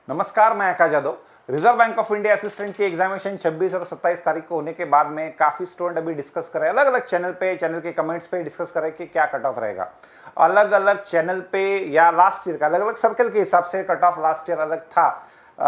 नमस्कार, मैं Aakash Yadav. Reserve bank of India assistant की एग्जामिनेशन 26 और 27 तारीख को होने के बाद में काफ़ी स्टूडेंट अभी डिस्कस कर रहे हैं, अलग अलग चैनल के कमेंट्स पे डिस्कस कर रहे हैं कि क्या कट ऑफ रहेगा। अलग अलग चैनल पे या लास्ट ईयर का अलग अलग सर्कल के हिसाब से कट ऑफ लास्ट ईयर अलग था।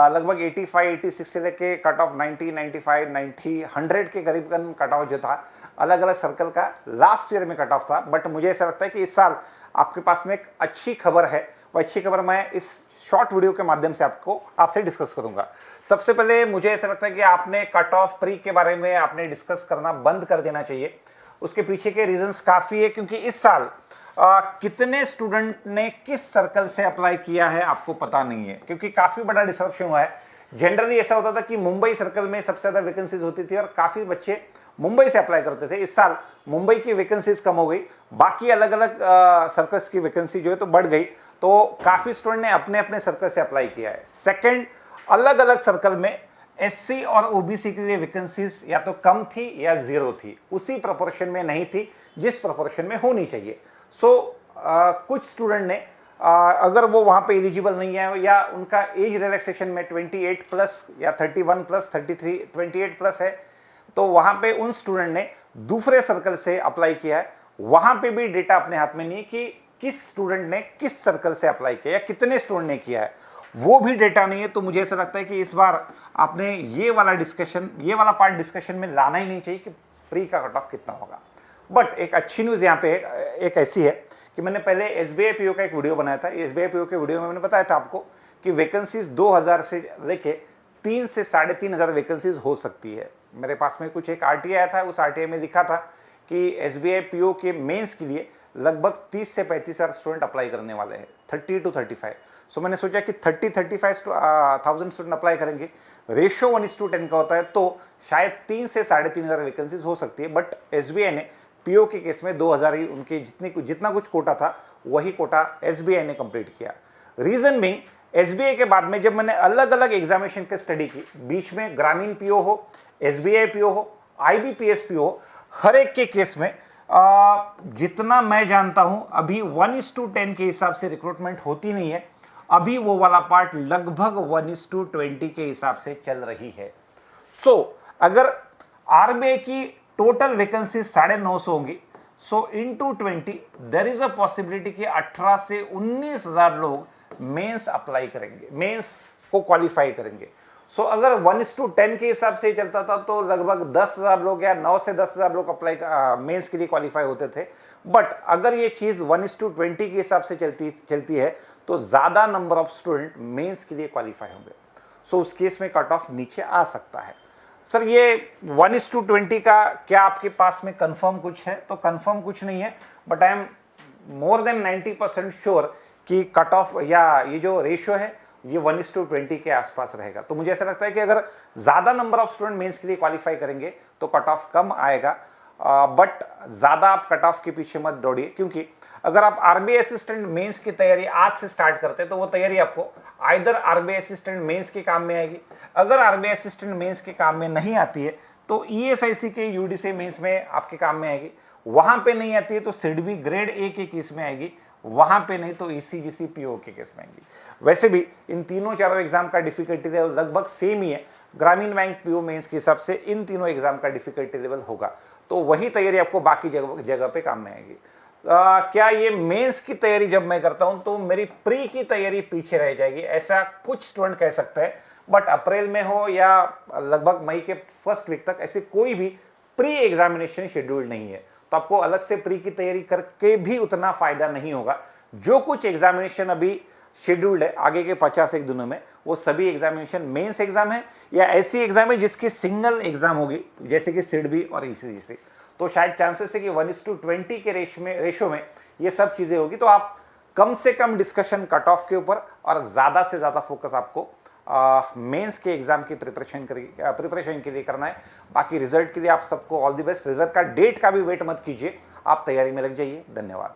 लगभग 85 86 से लेके कट ऑफ 90 95 90 100 के करीब कट ऑफ जो था अलग अलग सर्कल का लास्ट ईयर में कट ऑफ था। बट मुझे ऐसा लगता है कि इस साल आपके पास में एक अच्छी खबर है। वो अच्छी खबर मैं इस शॉर्ट वीडियो के माध्यम से आपसे डिस्कस करूंगा। सबसे पहले मुझे ऐसा लगता है कि आपने कट ऑफ प्री के बारे में आपने डिस्कस करना बंद कर देना चाहिए। उसके पीछे के रीजंस काफ़ी है, क्योंकि इस साल कितने स्टूडेंट ने किस सर्कल से अप्लाई किया है आपको पता नहीं है, क्योंकि काफ़ी बड़ा डिसरप्शन हुआ है। जनरली ऐसा होता था कि मुंबई सर्कल में सबसे ज़्यादा वैकेंसीज होती थी और काफ़ी बच्चे मुंबई से अप्लाई करते थे। इस साल मुंबई की वैकेंसीज कम हो गई, बाकी अलग अलग सर्कल्स की वैकेंसी जो है तो बढ़ गई। तो काफ़ी स्टूडेंट ने अपने अपने सर्कल से अप्लाई किया है। सेकंड, अलग अलग सर्कल में एससी और ओबीसी के लिए वैकेंसीज या तो कम थी या जीरो थी, उसी प्रोपोर्शन में नहीं थी जिस प्रोपोर्शन में होनी चाहिए। कुछ स्टूडेंट ने अगर वो वहाँ पे एलिजिबल नहीं है या उनका एज रिलैक्सेशन में 28 प्लस या 31 प्लस 33 28 प्लस है, तो वहाँ पे उन स्टूडेंट ने दूसरे सर्कल से अप्लाई किया है। वहाँ पे भी डेटा अपने हाथ में नहीं है कि किस स्टूडेंट ने किस सर्कल से अप्लाई किया या कितने स्टूडेंट ने किया है, वो भी डेटा नहीं है। तो मुझे ऐसा लगता है कि इस बार आपने ये वाला पार्ट डिस्कशन में लाना ही नहीं चाहिए कि प्री का कट ऑफ कितना होगा। बट एक अच्छी न्यूज़ यहाँ पे एक ऐसी है कि मैंने पहले एसबीआई पीओ का एक वीडियो बनाया था। एसबीआई पीओ के वीडियो में मैंने बताया था आपको कि वैकेंसीज 2000 से लेके 3 से 3500 वैकेंसीज हो सकती है। मेरे पास में कुछ एक आरटीआई आया था, उस आरटीआई में लिखा था कि एसबीआई पीओ के मेंस के लिए लगभग 30 से 35,000 स्टूडेंट अप्लाई करने वाले हैं, 30 to 35। सो मैंने सोचा कि 30-35,000 स्टूडेंट अप्लाई करेंगे। रेशियो 1:10 का होता है, तो शायद 3 से 3500 वैकेंसीज हो सकती है। बट एसबीआई ने पीओ के केस में 2000 ही उनके जितना कुछ कोटा था वही कोटा एसबीआई ने कंप्लीट किया। रीजन बीइंग, एसबीआई के बाद में जब मैंने अलग अलग एग्जामिनेशन की स्टडी की, बीच में ग्रामीण पीओ हो, एसबीआई पीओ हो, आईबीपीएस पीओ हो, हर एक के केस में जितना मैं जानता हूं अभी 1:10 के हिसाब से रिक्रूटमेंट होती नहीं है। अभी वो वाला पार्ट लगभग 1:20 के हिसाब से चल रही है। अगर आरबीआई की टोटल वैकेंसी 950 होंगी, into 20 there is a possibility कि 18 से 19,000 लोग मेंस अप्लाई करेंगे, मेंस को क्वालिफाई करेंगे। अगर 1:10 के हिसाब से चलता था तो लगभग 10,000 लोग या 9 से 10,000 लोग अप्लाई मेंस के लिए क्वालिफाई होते थे। बट अगर ये चीज़ 1:20 के हिसाब से चलती है तो ज़्यादा नंबर ऑफ स्टूडेंट मेंस के लिए क्वालिफाई होंगे। उस केस में कट ऑफ नीचे आ सकता है। सर, ये 1:20 का क्या आपके पास में कंफर्म कुछ है? तो कंफर्म कुछ नहीं है, but I am more than 90% sure कि कट ऑफ या ये जो रेशियो है ये 1:20 के आसपास रहेगा। तो मुझे ऐसा लगता है कि अगर ज़्यादा नंबर ऑफ स्टूडेंट मेंस के लिए क्वालिफाई करेंगे तो कट ऑफ कम आएगा। बट ज़्यादा आप कट ऑफ के पीछे मत दौड़िए, क्योंकि अगर आप आरबीआई असिस्टेंट मेंस की तैयारी आज से स्टार्ट करते हैं तो वो तैयारी आपको आइदर आरबीआई असिस्टेंट मेंस के काम में आएगी। अगर आरबीआई असिस्टेंट मेंस के काम में नहीं आती है तो ईएसआईसी के यूडीसी मेंस में आपके काम में आएगी। वहाँ पे नहीं आती है तो सिडबी ग्रेड ए के केस में आएगी, वहाँ पे नहीं तो ईसीजीसी पीओ के केस में आएंगी। वैसे भी इन तीनों चारों एग्जाम का डिफिकल्टी लेवल लगभग सेम ही है। ग्रामीण बैंक पीओ मेंस के हिसाब से इन तीनों एग्जाम का डिफिकल्टी लेवल होगा, तो वही तैयारी आपको बाकी जगह पे काम में आएगी। क्या ये मेंस की तैयारी जब मैं करता हूं तो मेरी प्री की तैयारी पीछे रह जाएगी, ऐसा कुछ स्टूडेंट कह सकते हैं। बट अप्रैल में हो या लगभग मई के फर्स्ट वीक तक ऐसे कोई भी प्री एग्जामिनेशन शेड्यूल नहीं है, तो आपको अलग से प्री की तैयारी करके भी उतना फायदा नहीं होगा। जो कुछ एग्जामिनेशन अभी शेड्यूल्ड है आगे के 51 दिनों में, वो सभी एग्जामिनेशन मेंस एग्जाम है या ऐसी एग्जाम है जिसकी सिंगल एग्जाम होगी, जैसे कि सिडबी और ईसीजीसी। तो शायद चांसेस है कि 1:20 के रेशो में ये सब चीज़ें होगी। तो आप कम से कम डिस्कशन कट ऑफ के ऊपर और ज़्यादा से ज़्यादा फोकस आपको मेंस के एग्जाम की प्रिपरेशन के लिए करना है। बाकी रिजल्ट के लिए आप सबको ऑल द बेस्ट। रिजल्ट का डेट का भी वेट मत कीजिए, आप तैयारी में लग जाइए। धन्यवाद।